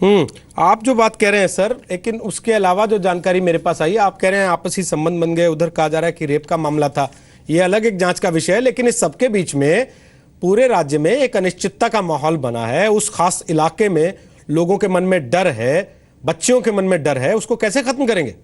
आप जो बात कह रहे हैं सर, लेकिन उसके अलावा जो जानकारी मेरे पास आई, आप कह रहे हैं आपसी संबंध बन गए, उधर कहा जा रहा है कि रेप का मामला था, ये अलग एक जांच का विषय है। लेकिन इस सबके बीच में पूरे राज्य में एक अनिश्चितता का माहौल बना है, उस खास इलाके में लोगों के मन में डर है, बच्चियों के मन में डर है, उसको कैसे खत्म करेंगे?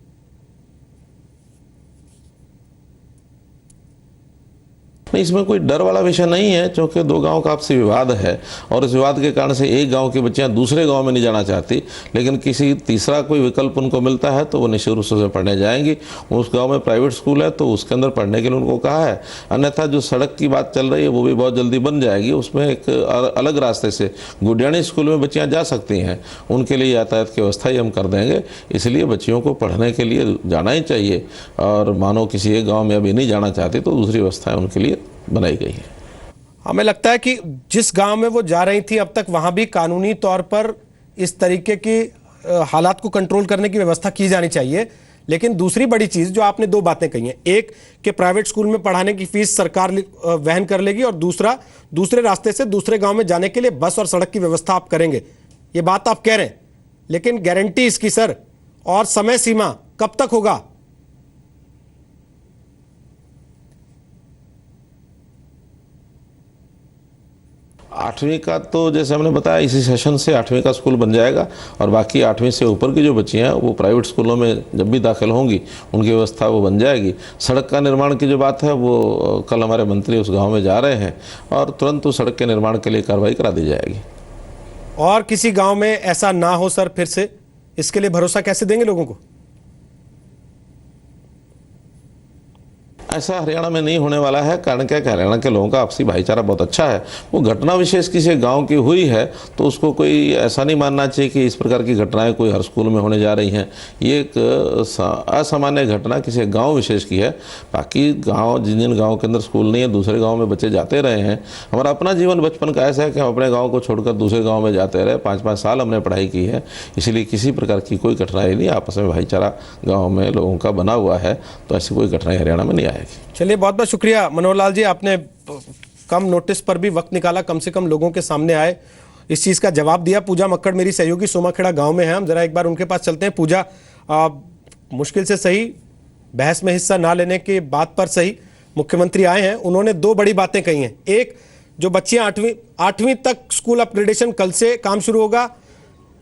नहीं, इसमें कोई डर वाला विषय नहीं है, क्योंकि दो गांव का आपसी विवाद है और इस विवाद के कारण से एक गांव की बच्चियां दूसरे गांव में नहीं जाना चाहती, लेकिन किसी तीसरा कोई विकल्प उनको मिलता है तो वो निश्चित रूप से पढ़ने जाएंगी। उस गांव में प्राइवेट स्कूल है तो उसके अंदर पढ़ने के लिए उनको कहा है। अन्यथा जो सड़क की बात चल रही है वो भी बहुत जल्दी बन जाएगी, उसमें एक अलग रास्ते से गुडियानी स्कूल में बच्चियाँ जा सकती हैं, उनके लिए यातायात की व्यवस्था ही हम कर देंगे। इसलिए बच्चियों को पढ़ने के लिए जाना ही चाहिए, और मानो किसी एक गाँव में अभी नहीं जाना चाहती तो दूसरी व्यवस्थाएँ उनके लिए बनाई गई है। हमें लगता है कि जिस गांव में वो जा रही थी अब तक वहां भी कानूनी तौर पर इस तरीके की हालात को कंट्रोल करने की व्यवस्था की जानी चाहिए। लेकिन दूसरी बड़ी चीज जो आपने दो बातें कही हैं, एक कि प्राइवेट स्कूल में पढ़ाने की फीस सरकार वहन कर लेगी, और दूसरा दूसरे रास्ते से दूसरे गांव में जाने के लिए बस और सड़क की व्यवस्था आप करेंगे। ये बात आप कह रहे हैं, लेकिन गारंटी इसकी सर और समय सीमा कब तक होगा? आठवीं का तो जैसे हमने बताया इसी सेशन से 8वीं का स्कूल बन जाएगा, और बाकी 8वीं से ऊपर की जो बच्चियां हैं वो प्राइवेट स्कूलों में जब भी दाखिल होंगी उनकी व्यवस्था वो बन जाएगी। सड़क का निर्माण की जो बात है वो कल हमारे मंत्री उस गांव में जा रहे हैं और तुरंत उस सड़क के निर्माण के लिए कार्रवाई करा दी जाएगी। और किसी गाँव में ऐसा ना हो सर फिर से, इसके लिए भरोसा कैसे देंगे लोगों को? ऐसा हरियाणा में नहीं होने वाला है, कारण क्या कि हरियाणा के लोगों का आपसी भाईचारा बहुत अच्छा है। वो घटना विशेष किसी गांव की हुई है तो उसको कोई ऐसा नहीं मानना चाहिए कि इस प्रकार की घटनाएं कोई हर स्कूल में होने जा रही हैं। ये एक असामान्य घटना किसी गांव विशेष की है। बाकी गांव जिन जिन गाँव के अंदर स्कूल नहीं है दूसरे गाँव में बच्चे जाते रहे हैं। हमारा अपना जीवन बचपन का ऐसा है कि हम अपने गाँव को छोड़कर दूसरे गाँव में जाते रहे, 5-5 साल हमने पढ़ाई की है, इसलिए किसी प्रकार की कोई कठिनाई नहीं। आपस में भाईचारा गाँव में लोगों का बना हुआ है, तो ऐसी कोई कठिनाई हरियाणा में नहीं आएगी। चलिए, बहुत बहुत शुक्रिया मनोहर लाल जी, आपने कम नोटिस पर भी वक्त निकाला, कम से कम लोगों के सामने आए, इस चीज़ का जवाब दिया। पूजा मक्कड़ मेरी सहयोगी सोमाखेड़ा गांव में है, हम जरा एक बार उनके पास चलते हैं। पूजा, मुश्किल से सही, बहस में हिस्सा ना लेने की बात पर सही, मुख्यमंत्री आए हैं, उन्होंने दो बड़ी बातें कही हैं। एक, जो बच्चियां 8वीं तक स्कूल अपग्रेडेशन कल से काम शुरू होगा।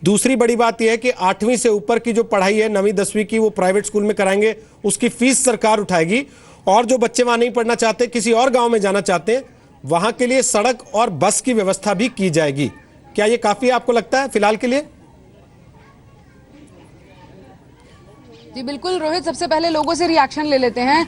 दूसरी बड़ी बात यह है कि 8वीं से ऊपर की जो पढ़ाई है 9वीं 10वीं की, वो प्राइवेट स्कूल में कराएंगे, उसकी फीस सरकार उठाएगी। और जो बच्चे वहां नहीं पढ़ना चाहते, किसी और गांव में जाना चाहते हैं, वहां के लिए सड़क और बस की व्यवस्था भी की जाएगी। क्या ये काफी आपको लगता है फिलहाल के लिए? जी बिल्कुल रोहित, सबसे पहले लोगों से रिएक्शन ले लेते हैं।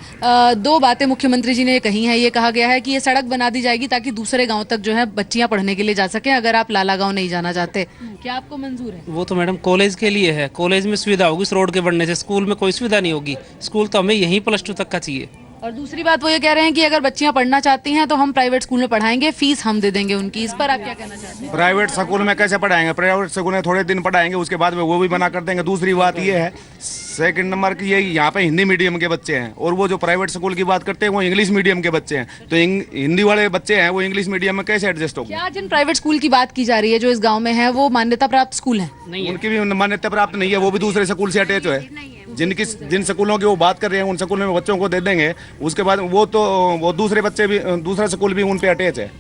दो बातें मुख्यमंत्री जी ने कही हैं। ये कहा गया है कि ये सड़क बना दी जाएगी ताकि दूसरे गांव तक जो है बच्चियां पढ़ने के लिए जा सकें, अगर आप लाला गांव नहीं जाना चाहते। क्या आपको मंजूर है? वो तो मैडम कॉलेज के लिए है, कॉलेज में सुविधा होगी इस रोड के बनने से, स्कूल में कोई सुविधा नहीं होगी। स्कूल तो हमें यहीं +2 तक का चाहिए। और दूसरी बात वो ये कह रहे हैं कि अगर बच्चियां पढ़ना चाहती हैं तो हम प्राइवेट स्कूल में पढ़ाएंगे, फीस हम दे देंगे उनकी। इस पर आप क्या कहना चाहते हैं? प्राइवेट स्कूल में कैसे पढ़ाएंगे? प्राइवेट स्कूल में थोड़े दिन पढ़ाएंगे, उसके बाद में वो भी मना कर देंगे। दूसरी बात ये है, सेकंड नंबर की, ये यहाँ पे हिंदी मीडियम के बच्चे हैं, और वो जो प्राइवेट स्कूल की बात करते हैं वो इंग्लिश मीडियम के बच्चे हैं। तो हिंदी वाले बच्चे हैं वो इंग्लिश मीडियम में कैसे एडजस्ट होंगे? क्या जिन प्राइवेट स्कूल की बात की जा रही है जो इस गाँव में है वो मान्यता प्राप्त स्कूल है? उनकी भी मान्यता प्राप्त नहीं है, वो भी दूसरे स्कूल से अटैच है। जिन स्कूलों की वो बात कर रहे हैं उन स्कूलों में बच्चों को दे देंगे, उसके बाद वो दूसरे बच्चे भी, दूसरा स्कूल भी उन पे अटैच है।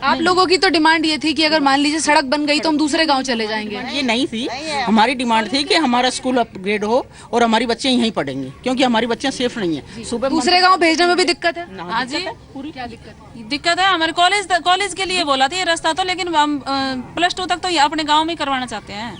आप लोगों की तो डिमांड ये थी कि अगर मान लीजिए सड़क बन गई तो हम दूसरे गांव चले जाएंगे। ये नहीं थी, हमारी डिमांड थी कि हमारा स्कूल अपग्रेड हो और हमारी बच्चे यहीं पढ़ेंगे, क्योंकि हमारी बच्चियां सेफ नहीं है। सुबह दूसरे गांव भेजने में भी दिक्कत है। हाँ जी, पूरी क्या दिक्कत है? दिक्कत है। हमारे कॉलेज के लिए बोला था ये रास्ता, तो लेकिन हम +2 तक तो ये अपने गांव में करवाना चाहते हैं।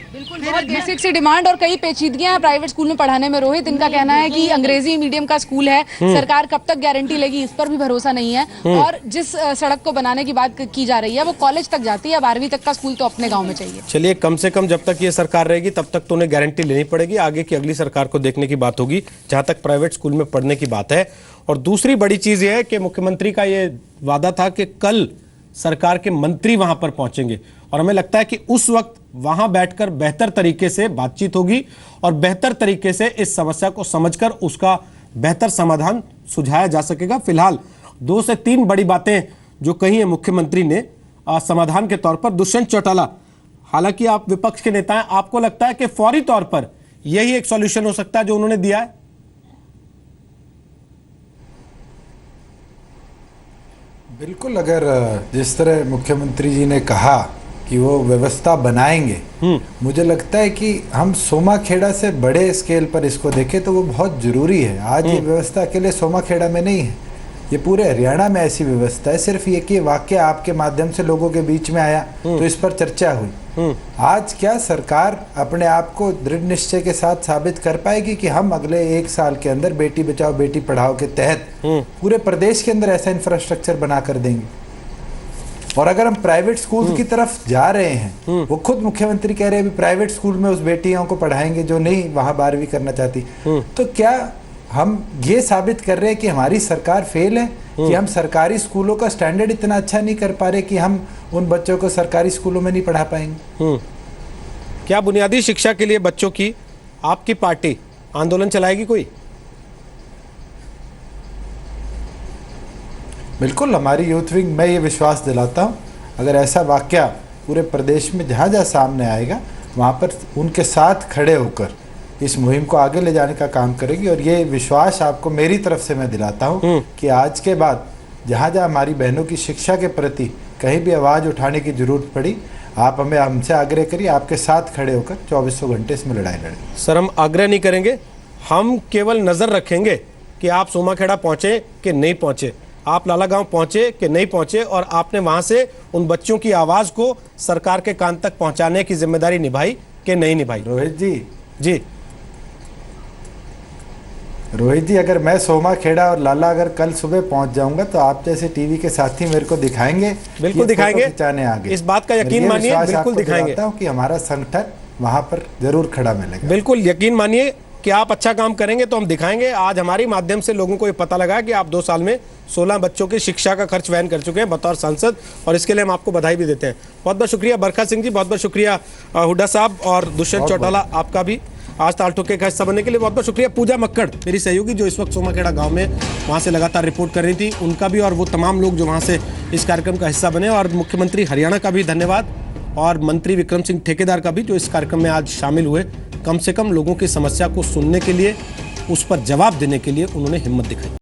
बिल्कुल, बहुत बेसिक सी डिमांड और कई पेचीदगियां हैं प्राइवेट स्कूल में पढ़ाने में। रोहित, इनका कहना है कि अंग्रेजी मीडियम का स्कूल है, सरकार कब तक गारंटी लेगी इस पर भी भरोसा नहीं है। और जिस सड़क को बनाने की बात की जा रही है वो कॉलेज तक जाती है, 12वीं तक का स्कूल तो अपने गाँव में चाहिए। चलिए, कम से कम जब तक ये सरकार रहेगी तब तक तो उन्हें गारंटी लेनी पड़ेगी, आगे की अगली सरकार को देखने की बात होगी जहां तक प्राइवेट स्कूल में पढ़ने की बात है। और दूसरी बड़ी चीज ये है कि मुख्यमंत्री का ये वादा था कि कल सरकार के मंत्री वहां पर पहुंचेंगे, और हमें लगता है कि उस वक्त वहां बैठकर बेहतर तरीके से बातचीत होगी और बेहतर तरीके से इस समस्या को समझकर उसका बेहतर समाधान सुझाया जा सकेगा। फिलहाल 2 से 3 बड़ी बातें जो कही है मुख्यमंत्री ने समाधान के तौर पर। दुष्यंत चौटाला, हालांकि आप विपक्ष के नेता हैं, आपको लगता है कि फौरी तौर पर यही एक सॉल्यूशन हो सकता है जो उन्होंने दिया है? बिल्कुल, अगर जिस तरह मुख्यमंत्री जी ने कहा कि वो व्यवस्था बनाएंगे, मुझे लगता है कि हम सोमाखेड़ा से बड़े स्केल पर इसको देखें तो वो बहुत जरूरी है। आज ये व्यवस्था अकेले सोमाखेड़ा में नहीं है, ये पूरे हरियाणा में ऐसी व्यवस्था है। सिर्फ ये कि वाक्य आपके माध्यम से लोगों के बीच में आया तो इस पर चर्चा हुई। आज क्या सरकार अपने आप को दृढ़ निश्चय के साथ साबित कर पाएगी कि हम अगले 1 साल के अंदर बेटी बचाओ बेटी पढ़ाओ के तहत पूरे प्रदेश के अंदर ऐसा इंफ्रास्ट्रक्चर बना कर देंगे? और अगर हम प्राइवेट स्कूल की तरफ जा रहे हैं, वो खुद मुख्यमंत्री कह रहे हैं प्राइवेट स्कूल में उस बेटियों को पढ़ाएंगे जो नहीं वहां 12वीं करना चाहती, तो क्या हम ये साबित कर रहे हैं कि हमारी सरकार फेल है, कि हम सरकारी स्कूलों का स्टैंडर्ड इतना अच्छा नहीं कर पा रहे कि हम उन बच्चों को सरकारी स्कूलों में नहीं पढ़ा पाएंगे? क्या बुनियादी शिक्षा के लिए बच्चों की आपकी पार्टी आंदोलन चलाएगी कोई? बिल्कुल, हमारी यूथ विंग, मैं ये विश्वास दिलाता हूँ, अगर ऐसा वाकया पूरे प्रदेश में जहाँ जहाँ सामने आएगा वहाँ पर उनके साथ खड़े होकर इस मुहिम को आगे ले जाने का काम करेगी। और ये विश्वास आपको मेरी तरफ से मैं दिलाता हूँ कि आज के बाद जहाँ जहाँ हमारी बहनों की शिक्षा के प्रति कहीं भी आवाज़ उठाने की जरूरत पड़ी, आप हमें हमसे आग्रह करिए, आपके साथ खड़े होकर 2400 घंटे इसमें लड़ाई लड़ें। सर, हम आग्रह नहीं करेंगे, हम केवल नजर रखेंगे कि आप सोमाखेड़ा पहुंचे कि नहीं पहुंचे, आप लाला गांव पहुंचे कि नहीं पहुंचे, और आपने वहां से उन बच्चों की आवाज को सरकार के कान तक पहुंचाने की जिम्मेदारी निभाई कि नहीं निभाई। रोहित जी, अगर मैं सोमाखेड़ा और लाला अगर कल सुबह पहुंच जाऊंगा तो आप जैसे टीवी के साथी मेरे को दिखाएंगे, बिल्कुल दिखाएंगे, खिंचाने आगे। इस बात का यकीन मानिए, बिल्कुल दिखाएंगे कि हमारा संगठन वहां पर जरूर खड़ा मिलेगा। बिल्कुल यकीन मानिए कि आप अच्छा काम करेंगे तो हम दिखाएंगे। आज हमारी माध्यम से लोगों को ये पता लगा कि आप 2 साल में 16 बच्चों की शिक्षा का खर्च वहन कर चुके हैं बतौर सांसद, और इसके लिए हम आपको बधाई भी देते हैं। बहुत बहुत शुक्रिया बरखा सिंह जी, बहुत बहुत शुक्रिया हुड्डा साहब, और दुष्यंत चौटाला आपका भी आज ताल ठोके का हिस्सा बनने के लिए बहुत बहुत शुक्रिया। पूजा मक्कड़ मेरी सहयोगी जो इस वक्त सोमाखेड़ा गांव में वहां से लगातार रिपोर्ट कर रही थी, उनका भी, और वो तमाम लोग जो वहां से इस कार्यक्रम का हिस्सा बने, और मुख्यमंत्री हरियाणा का भी धन्यवाद, और मंत्री विक्रम सिंह ठेकेदार का भी जो इस कार्यक्रम में आज शामिल हुए। कम से कम लोगों की समस्या को सुनने के लिए, उस पर जवाब देने के लिए उन्होंने हिम्मत दिखाई।